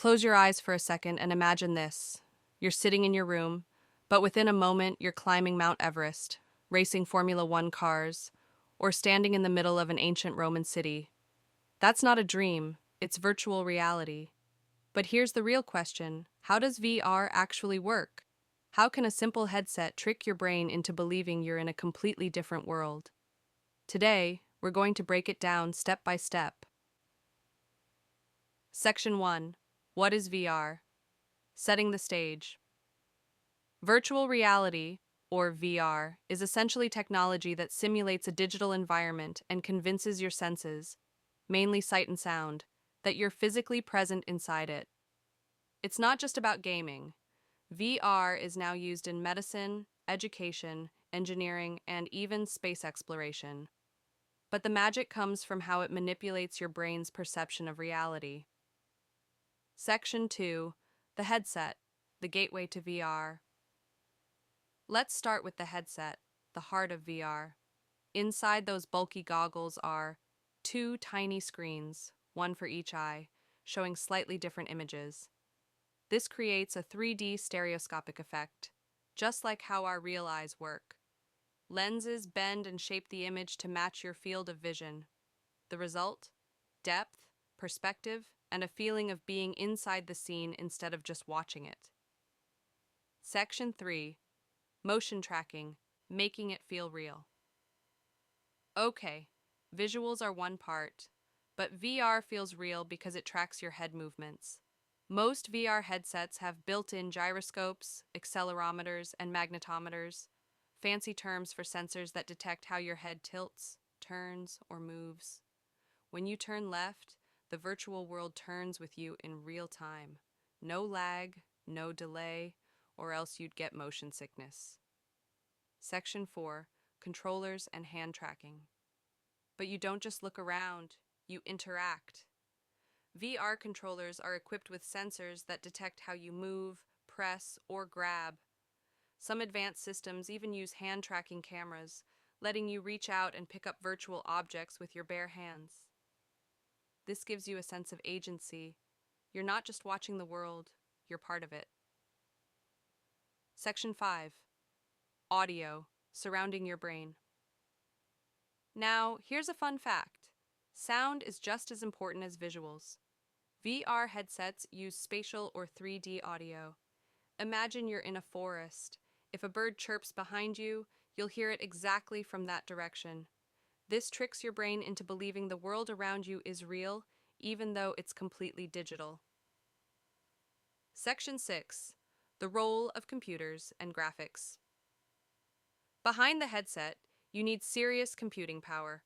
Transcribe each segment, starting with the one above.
Close your eyes for a second and imagine this. You're sitting in your room, but within a moment you're climbing Mount Everest, racing Formula One cars, or standing in the middle of an ancient Roman city. That's not a dream, it's virtual reality. But here's the real question: how does VR actually work? How can a simple headset trick your brain into believing you're in a completely different world? Today, we're going to break it down step by step. Section 1. What is VR? Setting the stage. Virtual reality, or VR, is essentially technology that simulates a digital environment and convinces your senses, mainly sight and sound, that you're physically present inside it. It's not just about gaming. VR is now used in medicine, education, engineering, and even space exploration. But the magic comes from how it manipulates your brain's perception of reality. Section 2. The headset, the gateway to VR. Let's start with the headset, the heart of VR. Inside those bulky goggles are two tiny screens, one for each eye, showing slightly different images. This creates a 3D stereoscopic effect, just like how our real eyes work. Lenses bend and shape the image to match your field of vision. The result? Depth, perspective, and a feeling of being inside the scene instead of just watching it. Section 3. Motion tracking, making it feel real. Okay, visuals are one part, but VR feels real because it tracks your head movements. Most VR headsets have built-in gyroscopes, accelerometers, and magnetometers, fancy terms for sensors that detect how your head tilts, turns, or moves. When you turn left, the virtual world turns with you in real time. No lag, no delay, or else you'd get motion sickness. Section 4. Controllers and hand tracking. But you don't just look around, you interact. VR controllers are equipped with sensors that detect how you move, press, or grab. Some advanced systems even use hand tracking cameras, letting you reach out and pick up virtual objects with your bare hands. This gives you a sense of agency. You're not just watching the world, you're part of it. Section 5. Audio, surrounding your brain. Now, here's a fun fact. Sound is just as important as visuals. VR headsets use spatial or 3D audio. Imagine you're in a forest. If a bird chirps behind you, you'll hear it exactly from that direction. This tricks your brain into believing the world around you is real, even though it's completely digital. Section 6. The role of computers and graphics. Behind the headset, you need serious computing power.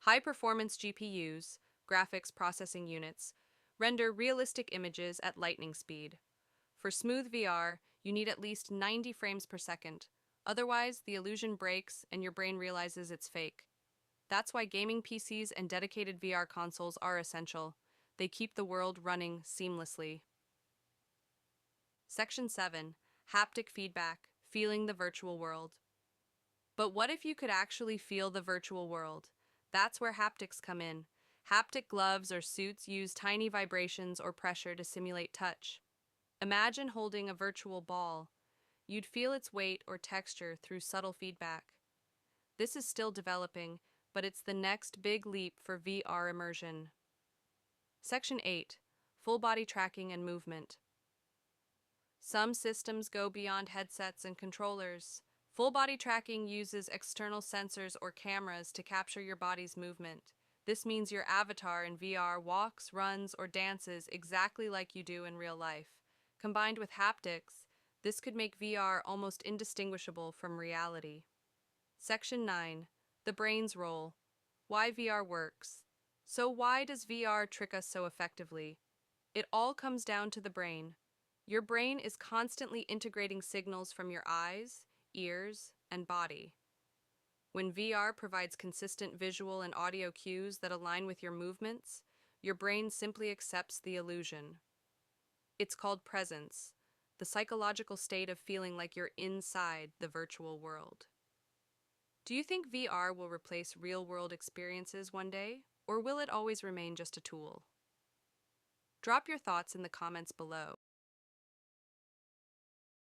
High-performance GPUs, graphics processing units, render realistic images at lightning speed. For smooth VR, you need at least 90 frames per second. Otherwise, the illusion breaks and your brain realizes it's fake. That's why gaming PCs and dedicated VR consoles are essential. They keep the world running seamlessly. Section 7. Haptic feedback, feeling the virtual world. But what if you could actually feel the virtual world? That's where haptics come in. Haptic gloves or suits use tiny vibrations or pressure to simulate touch. Imagine holding a virtual ball. You'd feel its weight or texture through subtle feedback. This is still developing, but it's the next big leap for VR immersion. Section 8. Full body tracking and movement. Some systems go beyond headsets and controllers. Full body tracking uses external sensors or cameras to capture your body's movement. This means your avatar in VR walks, runs, or dances exactly like you do in real life. Combined with haptics, this could make VR almost indistinguishable from reality. Section 9. The brain's role. Why VR works. So why does VR trick us so effectively? It all comes down to the brain. Your brain is constantly integrating signals from your eyes, ears, and body. When VR provides consistent visual and audio cues that align with your movements, your brain simply accepts the illusion. It's called presence, the psychological state of feeling like you're inside the virtual world. Do you think VR will replace real-world experiences one day, or will it always remain just a tool? Drop your thoughts in the comments below.